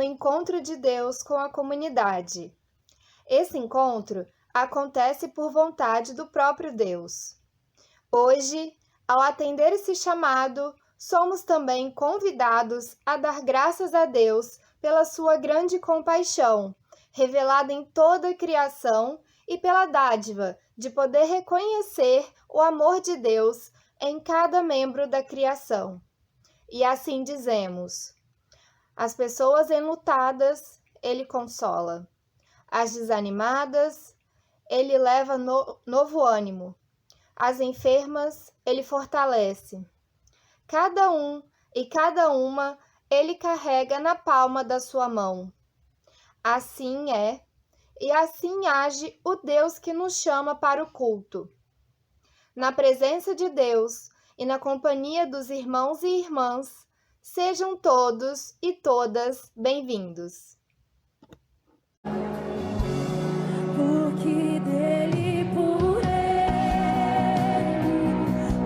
ao encontro de Deus com a comunidade. Esse encontro acontece por vontade do próprio Deus. Hoje, ao atender esse chamado, somos também convidados a dar graças a Deus pela sua grande compaixão, revelada em toda a criação, e pela dádiva de poder reconhecer o amor de Deus em cada membro da criação. E assim dizemos: as pessoas enlutadas, Ele consola. As desanimadas, Ele leva novo ânimo. As enfermas, Ele fortalece. Cada um e cada uma, Ele carrega na palma da sua mão. Assim é, e assim age o Deus que nos chama para o culto. Na presença de Deus e na companhia dos irmãos e irmãs, sejam todos e todas bem-vindos. Porque dele, por ele,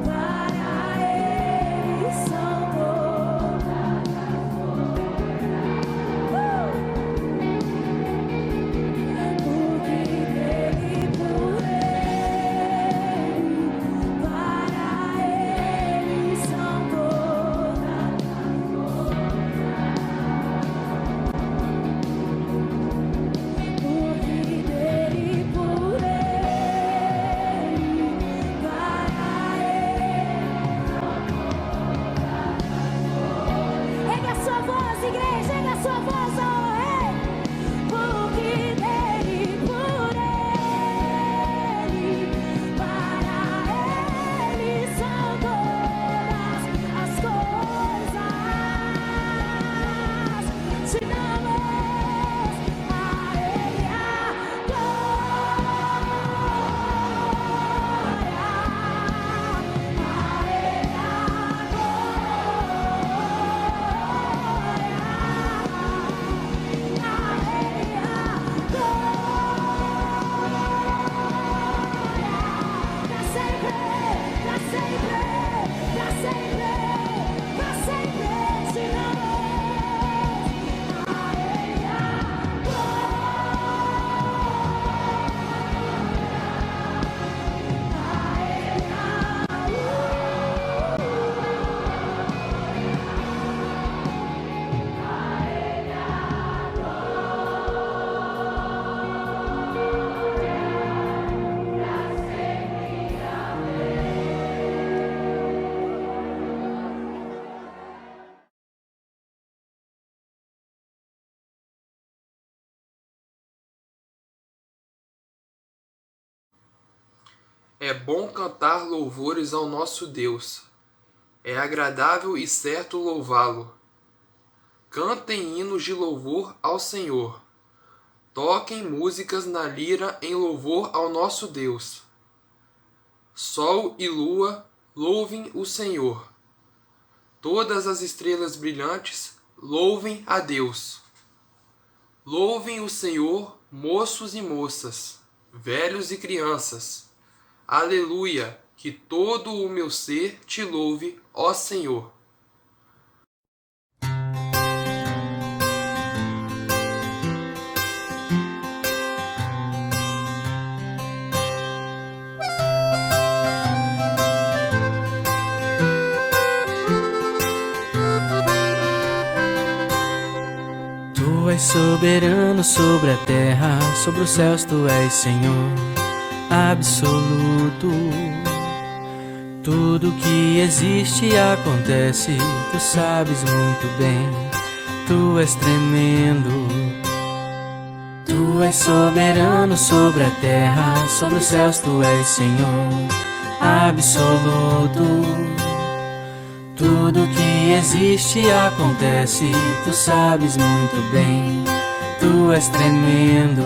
para ele são todas as Porque dele, por ele, para ele são todas Porque dele, por ele, para ele. Ergue a sua voz, igreja, ergue a sua voz, oh rei. Porque dele, por ele, para ele são todas as coisas. Te damos a ele a É bom cantar louvores ao nosso Deus. É agradável e certo louvá-lo. Cantem hinos de louvor ao Senhor. Toquem músicas na lira em louvor ao nosso Deus. Sol e lua, louvem o Senhor. Todas as estrelas brilhantes, louvem a Deus. Louvem o Senhor, moços e moças, velhos e crianças. Aleluia, que todo o meu ser te louve, ó Senhor. Tu és soberano sobre a terra, sobre os céus tu és Senhor absoluto. Tudo que existe acontece, tu sabes muito bem, tu és tremendo. Tu és soberano sobre a terra, sobre os céus tu és Senhor absoluto. Tudo que existe acontece, tu sabes muito bem, tu és tremendo.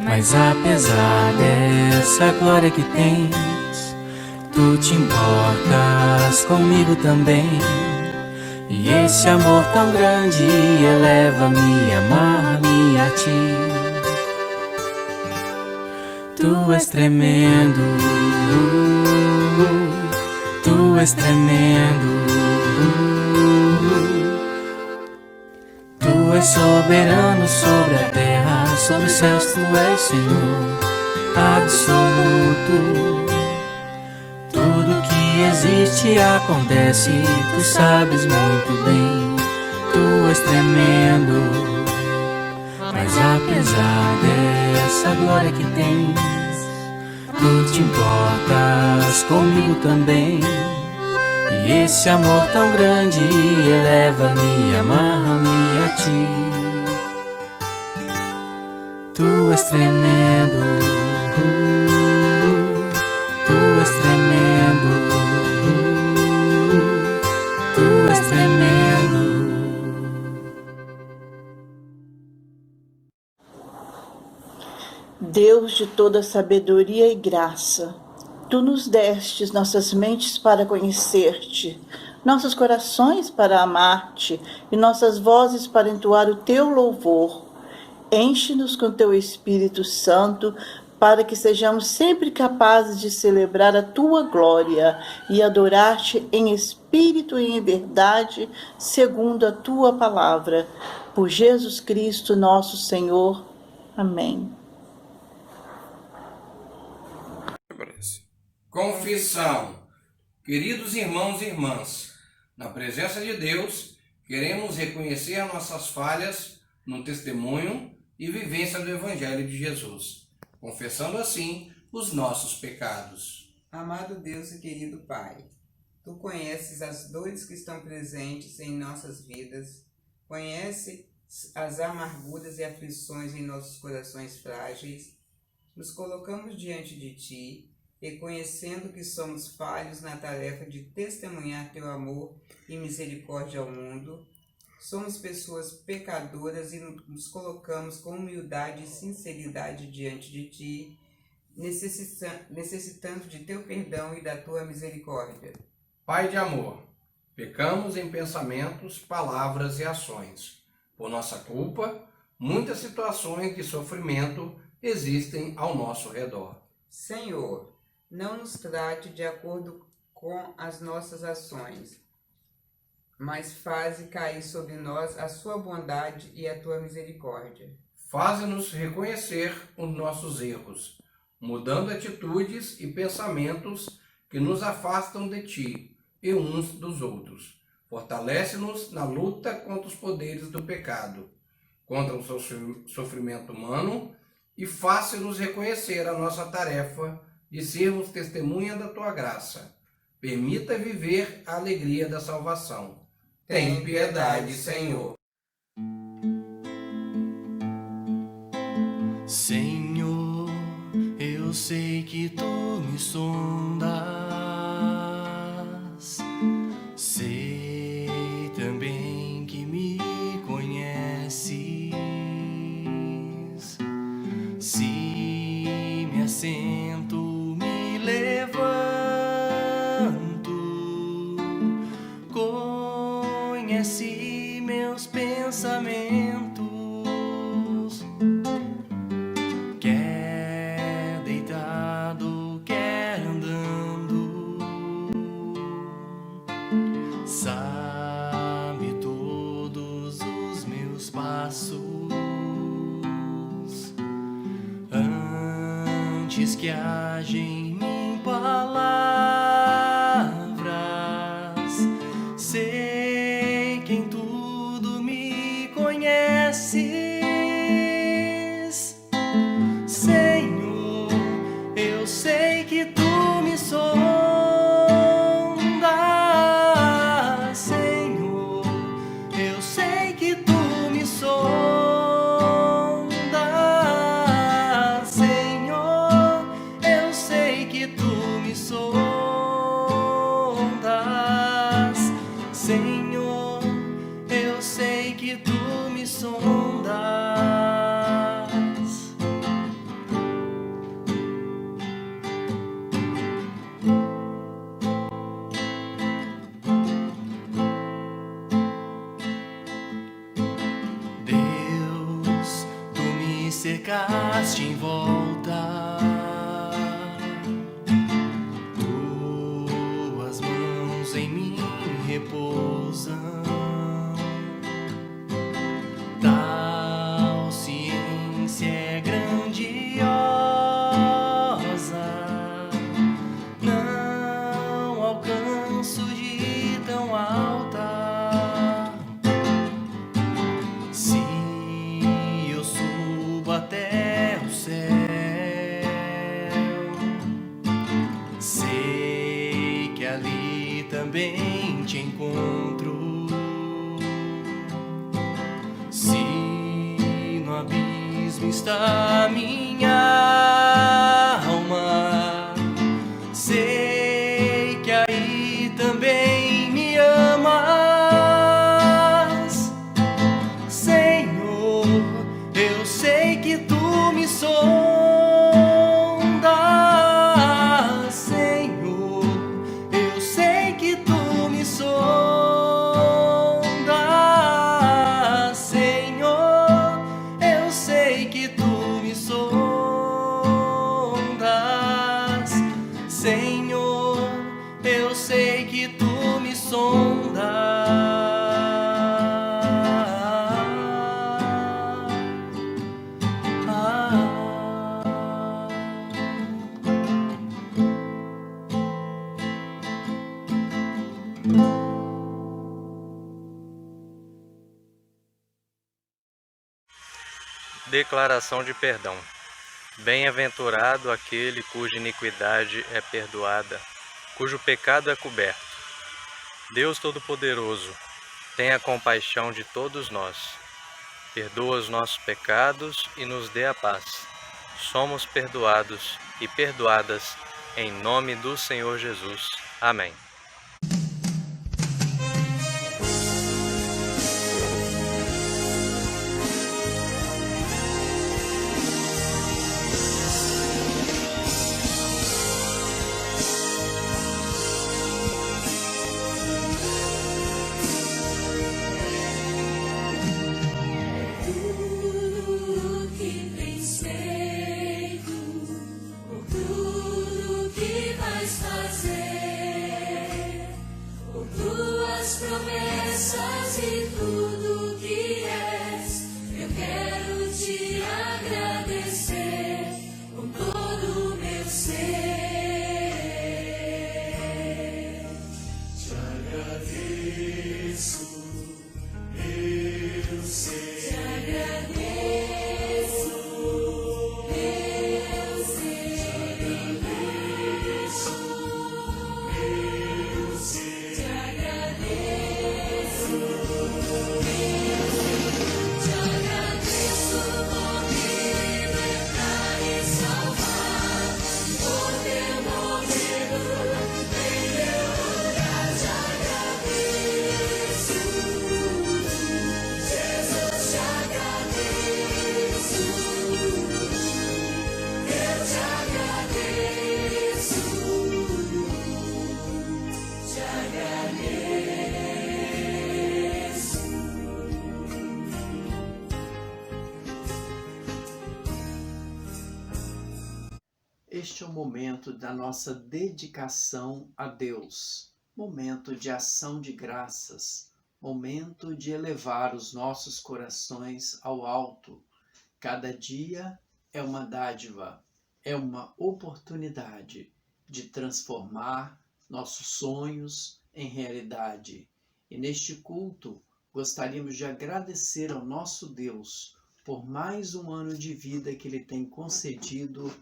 Mas apesar dessa glória que tens, tu te importas comigo também. E esse amor tão grande eleva-me a amar-me a ti. Tu és tremendo, tu és tremendo. Tu és soberano sobre a terra, sobre os céus tu és Senhor absoluto. Tudo que existe acontece, tu sabes muito bem, tu és tremendo. Mas apesar dessa glória que tens, tu te importas comigo também. E esse amor tão grande eleva-me, amarra-me a ti. Tu és tremendo, tu és tremendo, tu és tremendo. Deus de toda sabedoria e graça, tu nos destes nossas mentes para conhecer-te, nossos corações para amar-te e nossas vozes para entoar o teu louvor. Enche-nos com teu Espírito Santo para que sejamos sempre capazes de celebrar a tua glória e adorar-te em espírito e em verdade, segundo a tua palavra. Por Jesus Cristo, nosso Senhor. Amém. Confissão. Queridos irmãos e irmãs, na presença de Deus, queremos reconhecer nossas falhas no testemunho e vivência do Evangelho de Jesus, confessando assim os nossos pecados. Amado Deus e querido Pai, Tu conheces as dores que estão presentes em nossas vidas, conhece as amarguras e aflições em nossos corações frágeis. Nos colocamos diante de Ti, reconhecendo que somos falhos na tarefa de testemunhar Teu amor e misericórdia ao mundo. Somos pessoas pecadoras e nos colocamos com humildade e sinceridade diante de Ti, necessitando de Teu perdão e da Tua misericórdia. Pai de amor, pecamos em pensamentos, palavras e ações. Por nossa culpa, muitas situações de sofrimento existem ao nosso redor. Senhor, não nos trate de acordo com as nossas ações, mas faze cair sobre nós a sua bondade e a tua misericórdia. Faze-nos reconhecer os nossos erros, mudando atitudes e pensamentos que nos afastam de Ti e uns dos outros. Fortalece-nos na luta contra os poderes do pecado, contra o sofrimento humano e faça-nos reconhecer a nossa tarefa de sermos testemunha da Tua graça. Permita viver a alegria da salvação. Tem piedade, Senhor. Senhor, eu sei que Tu me sondas, sei também que me conheces. Se me assento, me levanto, conhece meus pensamentos. Quer deitado, quer andando, sabe todos os meus passos. Antes que haja em mim palavras, sei que em tudo me conheces. Senhor, eu sei que Tu me sondas. Senhor, eu sei que Tu me sondas. Senhor, eu sei que Tu me sondas. Senhor, eu sei que Tu me sondas. Deus, Tu me cercaste em volta, Tuas mãos em mim repousam. céu. Sei que ali também te encontro. Se no abismo está minha alma, sei que aí também me amas, Senhor. Eu sei que tu me sondas, Senhor. Eu sei que tu me sondas, Senhor. Eu sei que tu me sondas, Senhor. Eu sei que tu me sondas. Declaração de perdão. Bem-aventurado aquele cuja iniquidade é perdoada, cujo pecado é coberto. Deus Todo-Poderoso, tenha compaixão de todos nós. Perdoa os nossos pecados e nos dê a paz. Somos perdoados e perdoadas em nome do Senhor Jesus. Amém. Tudo que tens feito, por tudo que vais fazer, por tuas promessas e tudo que és, eu quero te agradecer com todo o meu ser. Te agradeço, eu sei. Te agradeço, eu sei. Te agradeço, te agradeço por me libertar e salvar, por ter morrido em meu lugar. Te agradeço, Jesus, te agradeço, eu te agradeço, te agradeço. Este é o momento da nossa dedicação a Deus, momento de ação de graças, momento de elevar os nossos corações ao alto. Cada dia é uma dádiva, é uma oportunidade de transformar nossos sonhos em realidade. E neste culto, gostaríamos de agradecer ao nosso Deus por mais um ano de vida que Ele tem concedido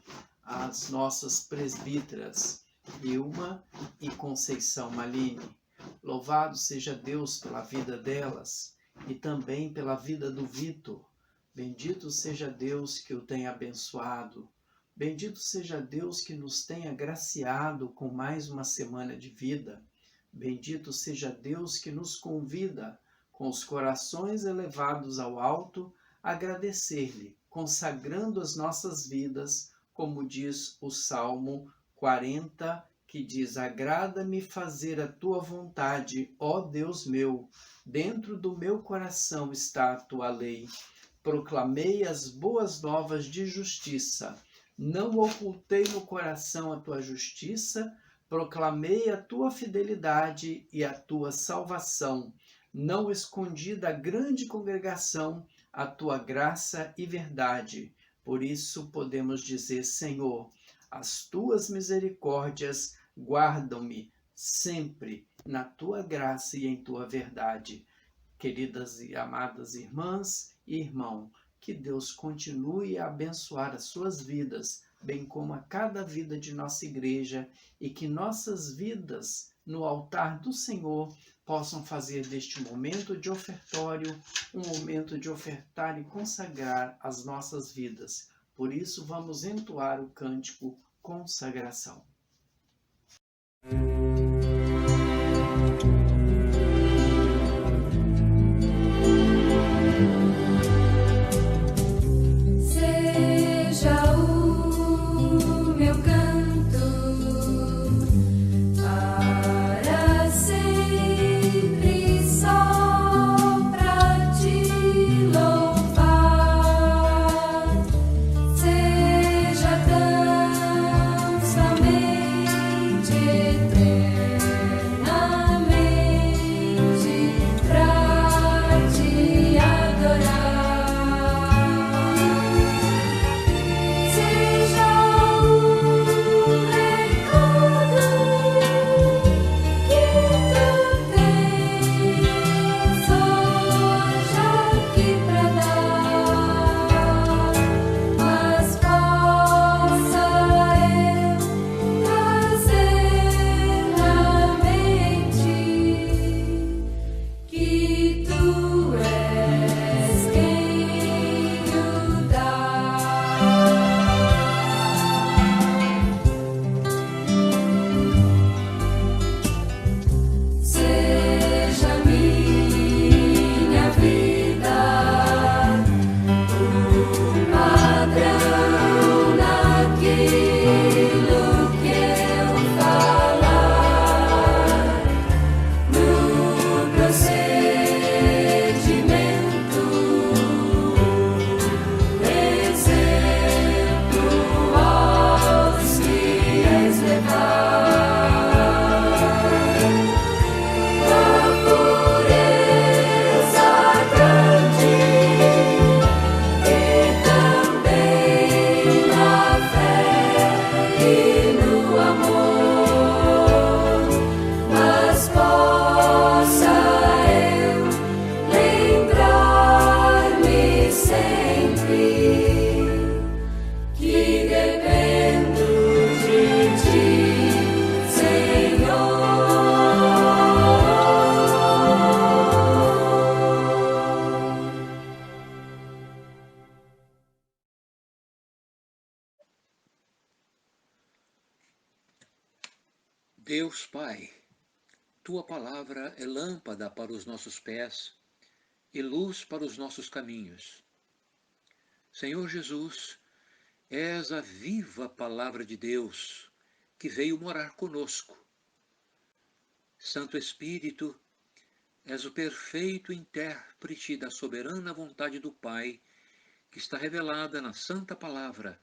às nossas presbíteras, Ilma e Conceição Maline. Louvado seja Deus pela vida delas e também pela vida do Vitor. Bendito seja Deus que o tenha abençoado. Bendito seja Deus que nos tenha agraciado com mais uma semana de vida. Bendito seja Deus que nos convida, com os corações elevados ao alto, a agradecer-lhe, consagrando as nossas vidas, como diz o Salmo 40, que diz: agrada-me fazer a tua vontade, ó Deus meu, dentro do meu coração está a tua lei. Proclamei as boas novas de justiça, não ocultei no coração a tua justiça, proclamei a tua fidelidade e a tua salvação, não escondi da grande congregação a tua graça e verdade. Por isso podemos dizer: Senhor, as tuas misericórdias guardam-me sempre na tua graça e em tua verdade. Queridas e amadas irmãs e irmãos, Que Deus continue a abençoar as suas vidas, bem como a cada vida de nossa igreja, e que nossas vidas no altar do Senhor possam fazer deste momento de ofertório um momento de ofertar e consagrar as nossas vidas. Por isso, vamos entoar o cântico Consagração. Seja o meu canto para sempre só pra te louvar. Seja tão somente eternamente pra te adorar. Seja o recado que tu tens hoje aqui pra dar, mas possa eu trazer na mente que tu és quem o dá. Seja minha vida o padrão naquilo que eu falar, no procedimento, exemplo aos que és levar. Da pureza grande e também na fé e no amor, mas possa eu lembrar-me sempre que dependo de ti, Senhor. Deus Pai, Tua palavra é lâmpada para os nossos pés e luz para os nossos caminhos. Senhor Jesus, és a viva palavra de Deus que veio morar conosco. Santo Espírito, és o perfeito intérprete da soberana vontade do Pai que está revelada na Santa Palavra,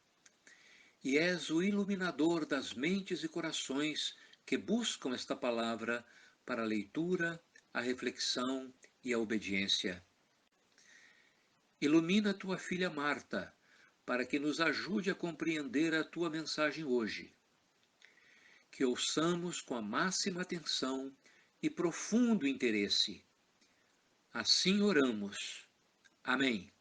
e és o iluminador das mentes e corações que buscam esta palavra para a leitura, a reflexão e a obediência. Ilumina tua filha Marta, para que nos ajude a compreender a tua mensagem hoje. Que ouçamos com a máxima atenção e profundo interesse. Assim oramos. Amém.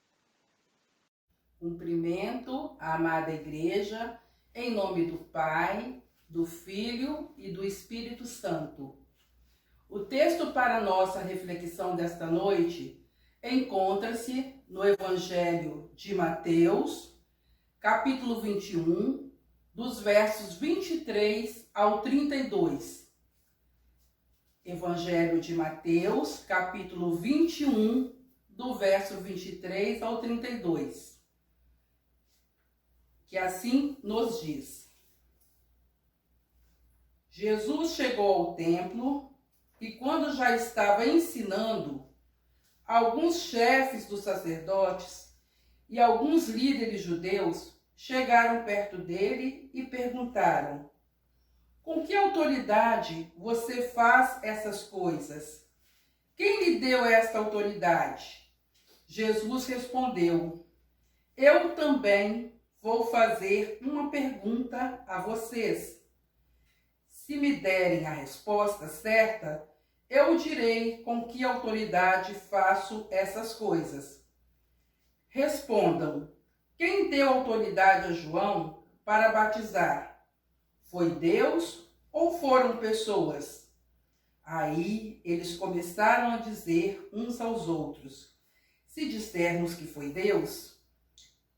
Cumprimento a amada Igreja, em nome do Pai, do Filho e do Espírito Santo. O texto para nossa reflexão desta noite encontra-se no Evangelho de Mateus, capítulo 21, dos versos 23 ao 32. Evangelho de Mateus, capítulo 21, do verso 23 ao 32. Que assim nos diz: Jesus chegou ao templo e, quando já estava ensinando, alguns chefes dos sacerdotes e alguns líderes judeus chegaram perto dele e perguntaram: com que autoridade você faz essas coisas? Quem lhe deu esta autoridade? Jesus respondeu: eu também vou fazer uma pergunta a vocês. Se me derem a resposta certa, eu direi com que autoridade faço essas coisas. Respondam: quem deu autoridade a João para batizar? Foi Deus ou foram pessoas? Aí eles começaram a dizer uns aos outros: se dissermos que foi Deus,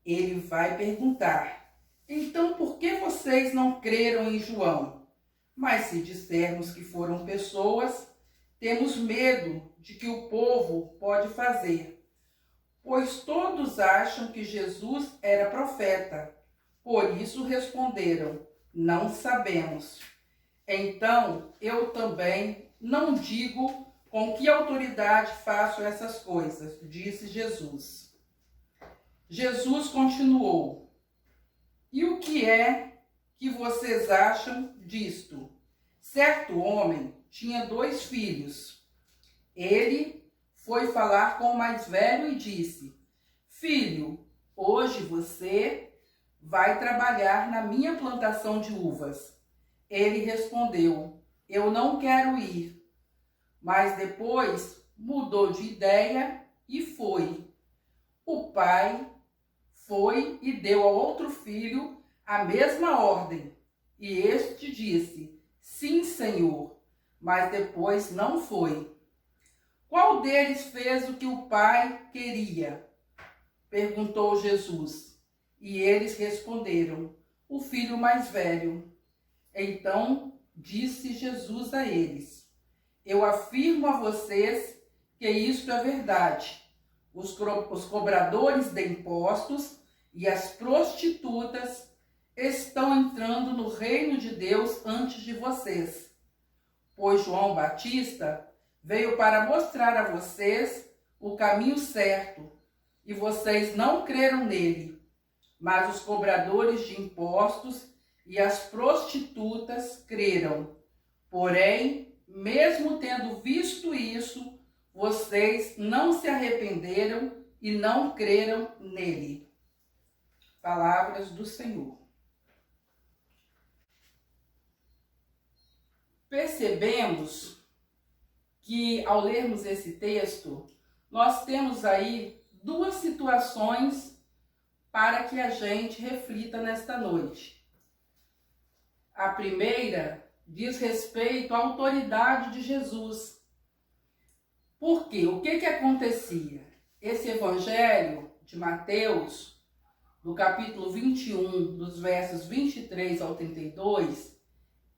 ele vai perguntar: então por que vocês não creram em João? Mas se dissermos que foram pessoas, temos medo de que o povo pode fazer, pois todos acham que Jesus era profeta. Por isso responderam: não sabemos. Então eu também não digo com que autoridade faço essas coisas, disse Jesus. Jesus continuou: e o que é que vocês acham disto? Certo homem tinha 2 filhos. Ele foi falar com o mais velho e disse: filho, hoje você vai trabalhar na minha plantação de uvas. Ele respondeu: eu não quero ir. Mas depois mudou de ideia e foi. O pai foi e deu ao outro filho a mesma ordem. E este disse: sim, senhor, mas depois não foi. Qual deles fez o que o pai queria? Perguntou Jesus. E eles responderam: o filho mais velho. Então disse Jesus a eles: eu afirmo a vocês que isto é verdade. Os cobradores de impostos e as prostitutas estão entrando no reino de Deus antes de vocês. Pois João Batista veio para mostrar a vocês o caminho certo, e vocês não creram nele. Mas os cobradores de impostos e as prostitutas creram. Porém, mesmo tendo visto isso, vocês não se arrependeram e não creram nele. Palavras do Senhor. Percebemos que, ao lermos esse texto, nós temos aí 2 situações para que a gente reflita nesta noite. A primeira diz respeito à autoridade de Jesus. Por quê? O que acontecia? Esse evangelho de Mateus, no capítulo 21, dos versos 23 ao 32,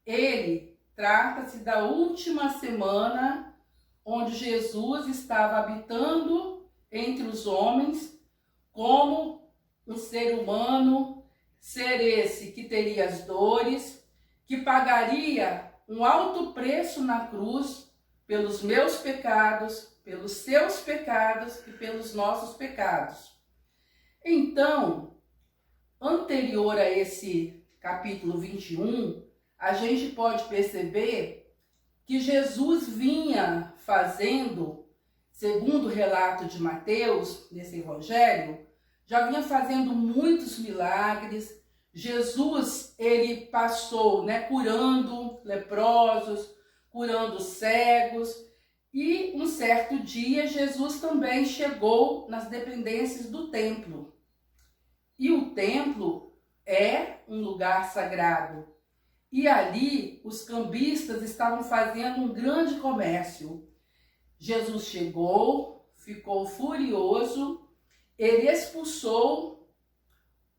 ele trata-se da última semana onde Jesus estava habitando entre os homens como um ser humano, ser esse que teria as dores, que pagaria um alto preço na cruz pelos meus pecados, pelos seus pecados e pelos nossos pecados. Então, anterior a esse capítulo 21, a gente pode perceber que Jesus vinha fazendo, segundo o relato de Mateus, nesse evangelho, já vinha fazendo muitos milagres. Jesus, ele passou, curando leprosos, curando cegos, e um certo dia Jesus também chegou nas dependências do templo. E o templo é um lugar sagrado. E ali os cambistas estavam fazendo um grande comércio. Jesus chegou, ficou furioso, ele expulsou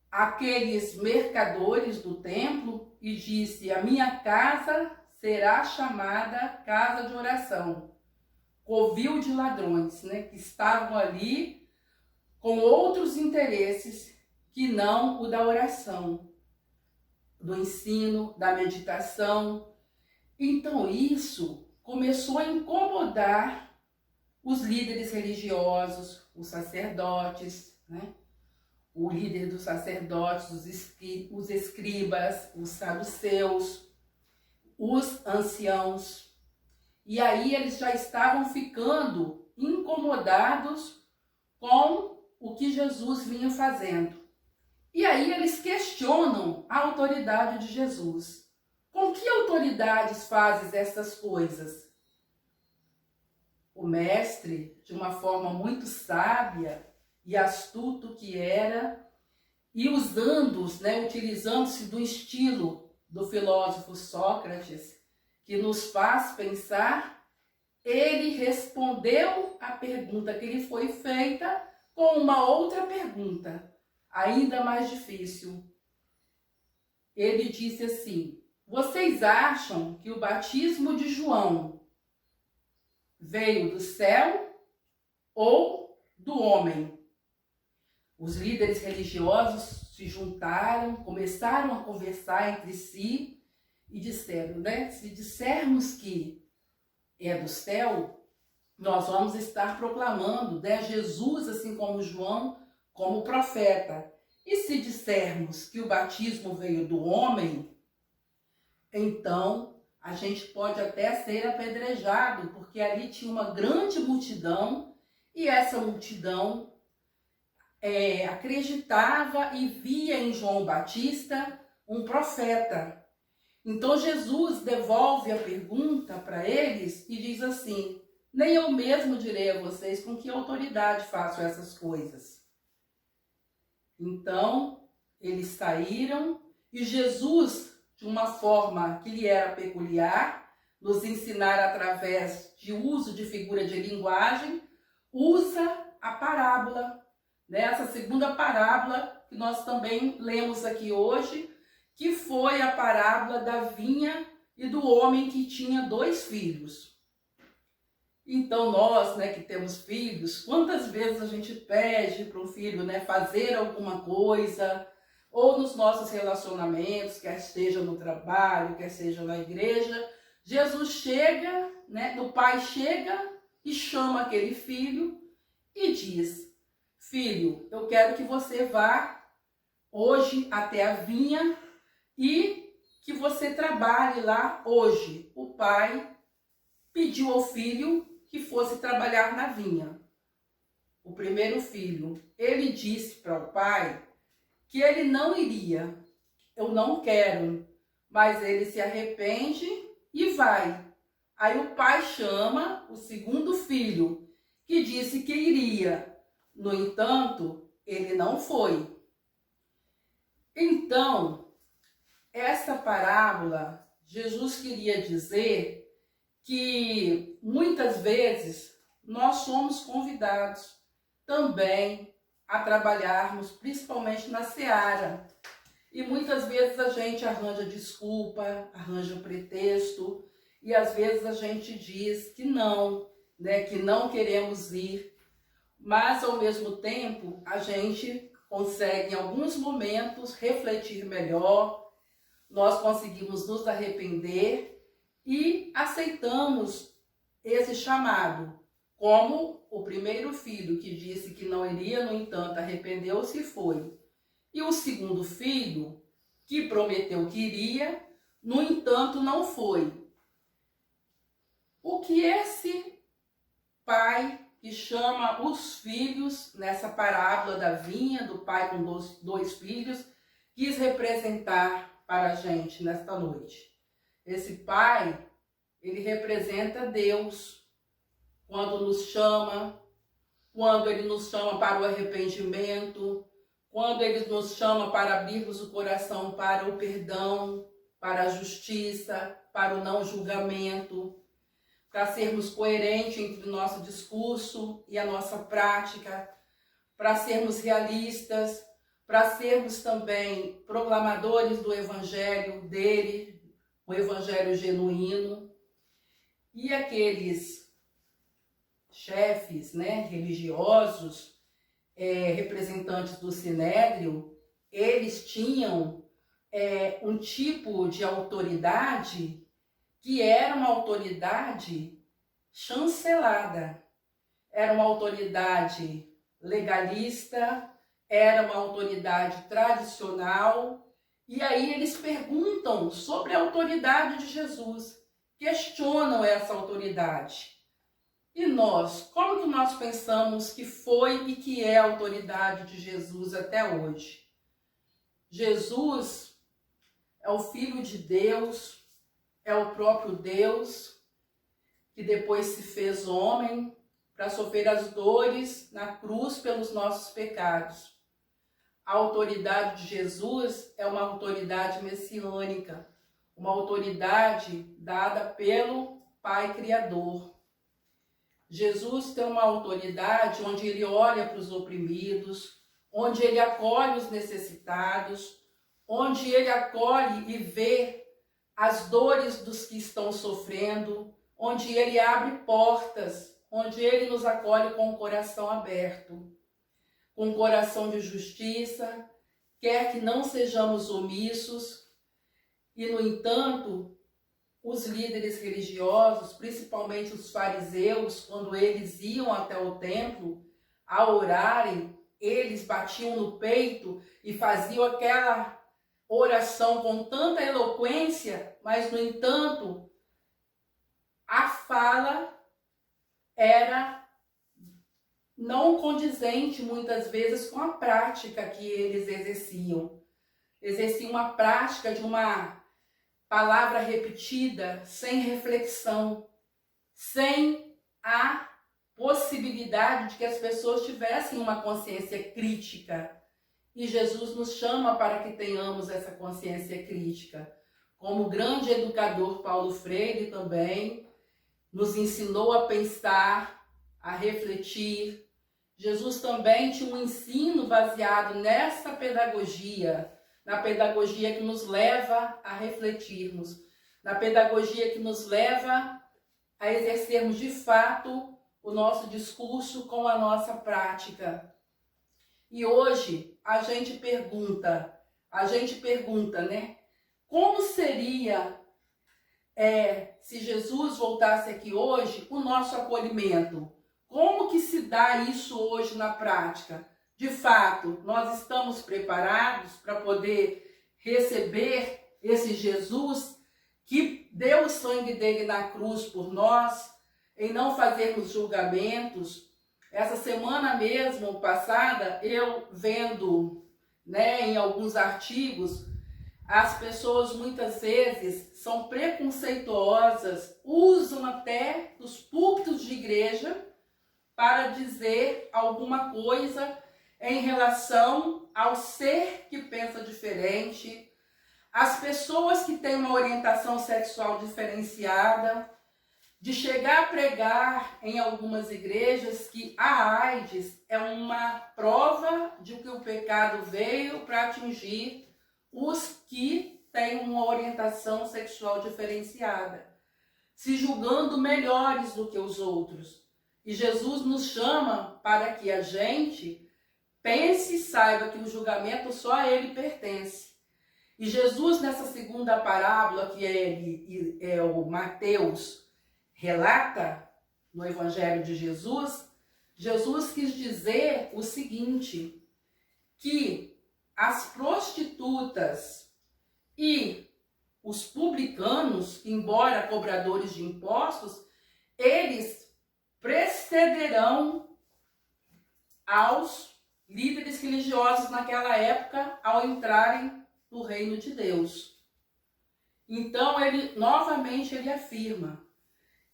aqueles mercadores do templo e disse: a minha casa será chamada casa de oração. Covil de ladrões, que estavam ali com outros interesses que não o da oração, do ensino, da meditação. Então isso começou a incomodar os líderes religiosos, os sacerdotes, o líder dos sacerdotes, os escribas, os saduceus, os anciãos. E aí eles já estavam ficando incomodados com o que Jesus vinha fazendo. E aí eles questionam a autoridade de Jesus. Com que autoridades fazes essas coisas? O mestre, de uma forma muito sábia, e astuto que era, e utilizando-se do estilo do filósofo Sócrates, que nos faz pensar, ele respondeu a pergunta que lhe foi feita com uma outra pergunta, ainda mais difícil. Ele disse assim: vocês acham que o batismo de João veio do céu ou do homem? Os líderes religiosos se juntaram, começaram a conversar entre si e disseram, se dissermos que é do céu, nós vamos estar proclamando Jesus, assim como João, como profeta. E se dissermos que o batismo veio do homem, então a gente pode até ser apedrejado, porque ali tinha uma grande multidão e essa multidão acreditava e via em João Batista um profeta. Então Jesus devolve a pergunta para eles e diz assim: nem eu mesmo direi a vocês com que autoridade faço essas coisas. Então eles saíram e Jesus, de uma forma que lhe era peculiar, nos ensinar através de uso de figura de linguagem, usa a parábola, essa segunda parábola que nós também lemos aqui hoje, que foi a parábola da vinha e do homem que tinha 2 filhos. Então nós, que temos filhos, quantas vezes a gente pede para o filho, fazer alguma coisa, ou nos nossos relacionamentos, quer seja no trabalho, quer seja na igreja, Jesus chega, o pai chega e chama aquele filho e diz: filho, eu quero que você vá hoje até a vinha e que você trabalhe lá hoje. O pai pediu ao filho que fosse trabalhar na vinha. O primeiro filho, ele disse para o pai que ele não iria. Eu não quero. Mas ele se arrepende e vai. Aí o pai chama o segundo filho, que disse que iria. No entanto, ele não foi. Então, essa parábola, Jesus queria dizer que muitas vezes nós somos convidados também a trabalharmos, principalmente na seara. E muitas vezes a gente arranja desculpa, arranja pretexto, e às vezes a gente diz que não queremos ir. Mas, ao mesmo tempo, a gente consegue, em alguns momentos, refletir melhor, nós conseguimos nos arrepender e aceitamos esse chamado, como o primeiro filho que disse que não iria, no entanto, arrependeu-se e foi. E o segundo filho, que prometeu que iria, no entanto, não foi. O que esse pai que chama os filhos, nessa parábola da vinha, do pai com 2 filhos, quis representar para a gente nesta noite? Esse pai, ele representa Deus quando nos chama, quando ele nos chama para o arrependimento, quando ele nos chama para abrirmos o coração para o perdão, para a justiça, para o não julgamento, para sermos coerentes entre o nosso discurso e a nossa prática, para sermos realistas, para sermos também proclamadores do evangelho dele, o evangelho genuíno. E aqueles chefes, religiosos, representantes do Sinédrio, eles tinham um tipo de autoridade que era uma autoridade chancelada, era uma autoridade legalista, era uma autoridade tradicional. E aí eles perguntam sobre a autoridade de Jesus, questionam essa autoridade. E nós, como que nós pensamos que foi e que é a autoridade de Jesus até hoje? Jesus é o Filho de Deus, é o próprio Deus, que depois se fez homem, para sofrer as dores na cruz pelos nossos pecados. A autoridade de Jesus é uma autoridade messiânica, uma autoridade dada pelo Pai Criador. Jesus tem uma autoridade onde ele olha para os oprimidos, onde ele acolhe os necessitados, onde ele acolhe e vê as dores dos que estão sofrendo, onde ele abre portas, onde ele nos acolhe com o coração aberto, com o coração de justiça, quer que não sejamos omissos. E, no entanto, os líderes religiosos, principalmente os fariseus, quando eles iam até o templo a orarem, eles batiam no peito e faziam aquela oração com tanta eloquência, mas, no entanto, a fala era não condizente, muitas vezes, com a prática que eles exerciam. Exerciam uma prática de uma palavra repetida, sem reflexão, sem a possibilidade de que as pessoas tivessem uma consciência crítica. E Jesus nos chama para que tenhamos essa consciência crítica. Como o grande educador Paulo Freire também nos ensinou a pensar, a refletir. Jesus também tinha um ensino baseado nessa pedagogia, na pedagogia que nos leva a refletirmos, na pedagogia que nos leva a exercermos de fato o nosso discurso com a nossa prática. E hoje a gente pergunta, né? Como seria, se Jesus voltasse aqui hoje, o nosso acolhimento? Como que se dá isso hoje na prática? De fato, nós estamos preparados para poder receber esse Jesus que deu o sangue dele na cruz por nós, em não fazermos julgamentos. Essa semana mesmo passada, eu vendo, em alguns artigos, as pessoas muitas vezes são preconceituosas, usam até os púlpitos de igreja para dizer alguma coisa em relação ao ser que pensa diferente, as pessoas que têm uma orientação sexual diferenciada, de chegar a pregar em algumas igrejas que a AIDS é uma prova de que o pecado veio para atingir os que têm uma orientação sexual diferenciada, se julgando melhores do que os outros. E Jesus nos chama para que a gente pense e saiba que o julgamento só a ele pertence. E Jesus, nessa segunda parábola que o Mateus relata no Evangelho de Jesus, Jesus quis dizer o seguinte, que as prostitutas e os publicanos, embora cobradores de impostos, eles precederão aos líderes religiosos naquela época ao entrarem no reino de Deus. Então, novamente ele afirma,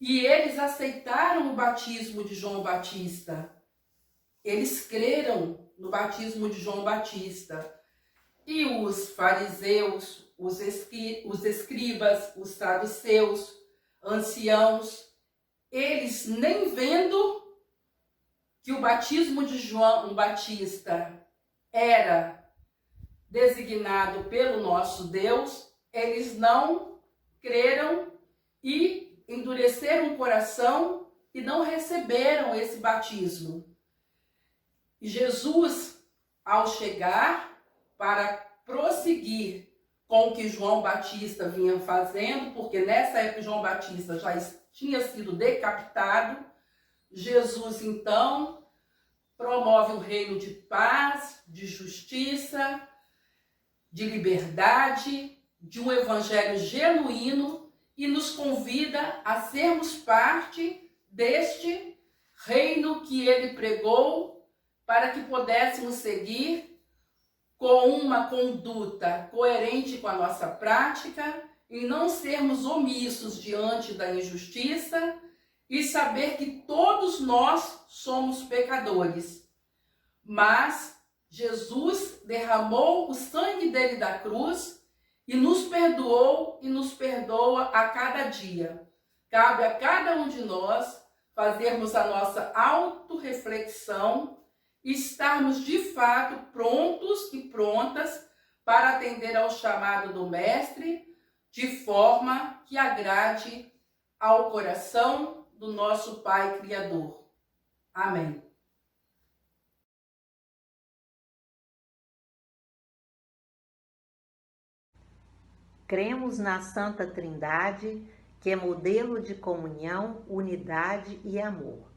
e eles aceitaram o batismo de João Batista. Eles creram no batismo de João Batista. E os fariseus, os escribas, os saduceus, anciãos, eles nem vendo que o batismo de João Batista era designado pelo nosso Deus, eles não creram e endureceram o coração e não receberam esse batismo. E Jesus, ao chegar para prosseguir com o que João Batista vinha fazendo, porque nessa época João Batista já tinha sido decapitado, Jesus então promove um reino de paz, de justiça, de liberdade, de um evangelho genuíno, e nos convida a sermos parte deste reino que ele pregou, para que pudéssemos seguir com uma conduta coerente com a nossa prática e não sermos omissos diante da injustiça e saber que todos nós somos pecadores. Mas Jesus derramou o sangue dele da cruz e nos perdoou e nos perdoa a cada dia. Cabe a cada um de nós fazermos a nossa autorreflexão e estarmos de fato prontos e prontas para atender ao chamado do Mestre de forma que agrade ao coração do nosso Pai Criador. Amém. Cremos na Santa Trindade, que é modelo de comunhão, unidade e amor.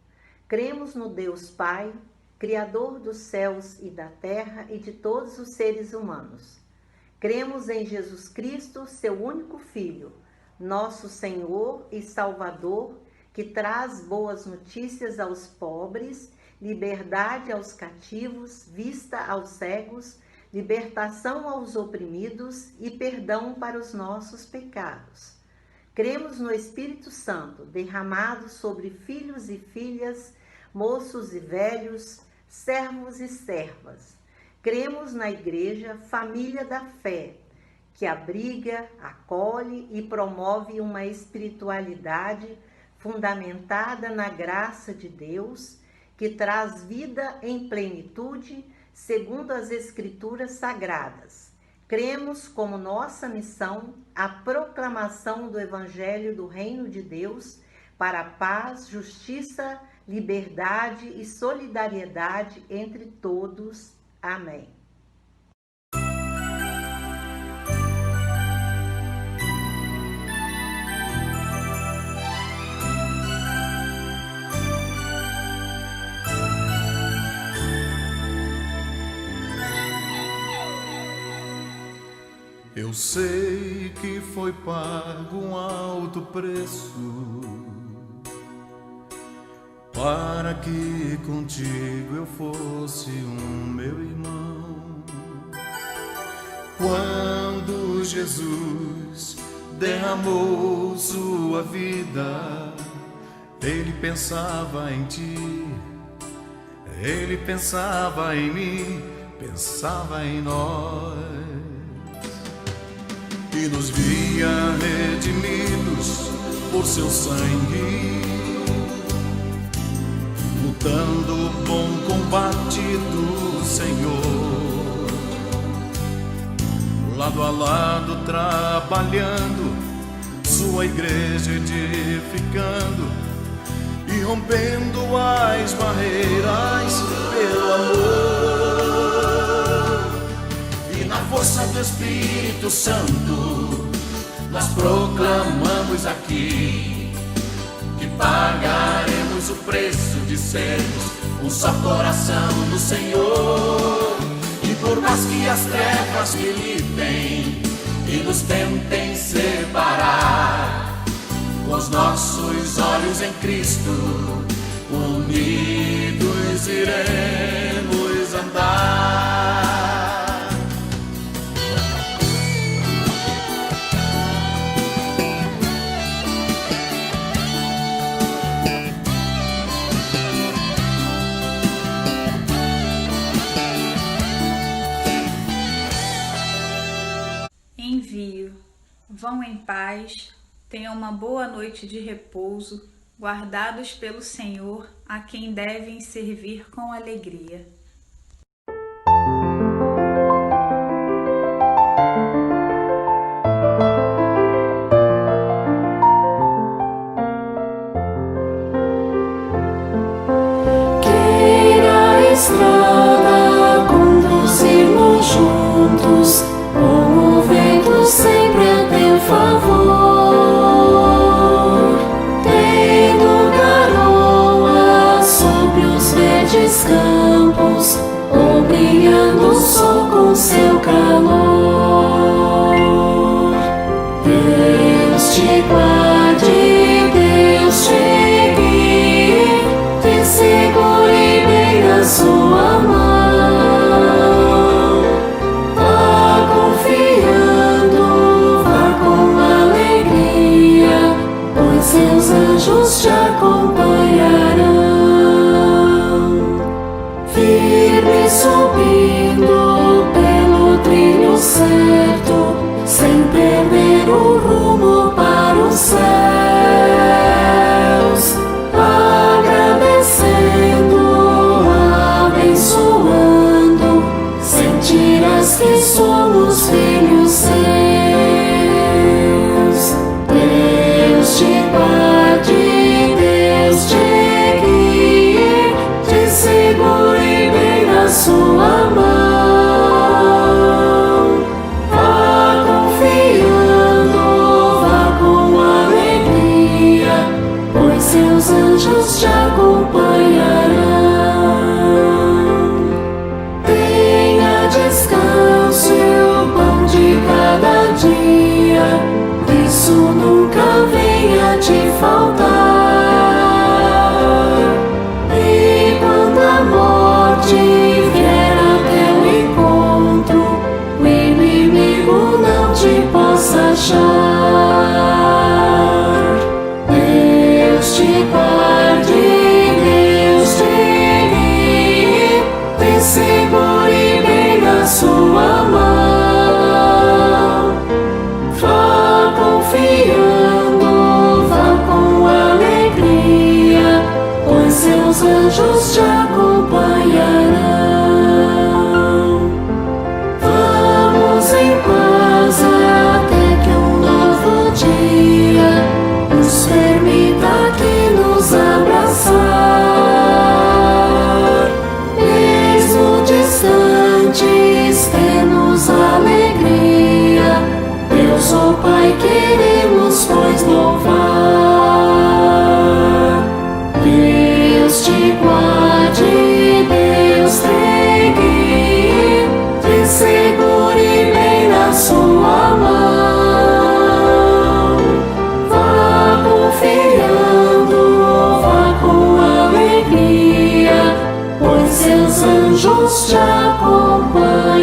Cremos no Deus Pai, Criador dos céus e da terra e de todos os seres humanos. Cremos em Jesus Cristo, seu único Filho, nosso Senhor e Salvador, que traz boas notícias aos pobres, liberdade aos cativos, vista aos cegos, libertação aos oprimidos e perdão para os nossos pecados. Cremos no Espírito Santo, derramado sobre filhos e filhas, moços e velhos, servos e servas. Cremos na Igreja, família da fé, que abriga, acolhe e promove uma espiritualidade fundamentada na graça de Deus, que traz vida em plenitude, segundo as Escrituras Sagradas. Cremos como nossa missão a proclamação do Evangelho do Reino de Deus para a paz, justiça, liberdade e solidariedade entre todos. Amém. Eu sei que foi pago um alto preço para que contigo eu fosse meu irmão. Quando Jesus derramou sua vida, ele pensava em ti, ele pensava em mim, pensava em nós. E nos via redimidos por seu sangue, lutando o bom combate do Senhor, lado a lado trabalhando, sua igreja edificando e rompendo as barreiras pelo amor. E na força do Espírito Santo nós proclamamos aqui que pagaremos o preço de sermos um só coração no Senhor. E por mais que as trevas militem e nos tentem separar, com os nossos olhos em Cristo, unidos iremos andar. Envio. Vão em paz, tenham uma boa noite de repouso, guardados pelo Senhor, a quem devem servir com alegria. Queira a estrada conduzir-nos juntos, com o vento sempre a teu favor, tendo garoa sobre os verdes campos. seus anjos te acompanharão. Tenha descanso e o pão de cada dia, isso nunca venha te faltar. E quando a morte vier ao teu encontro, o inimigo não te possa achar. Deus te guarde, Deus te guie, te segure bem na sua mão. Vá confiando, vá com alegria, pois seus anjos te acompanharão. Vamos em paz até que um novo dia nos permita aqui nos abraçar. Mesmo distantes, temos alegria. Deus, ó Pai, queremos pois louvar. Deus te guarde, Deus te guie, te segure bem na sua mão. Vá confiando, vá com alegria, pois seus anjos te acompanharão.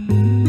Música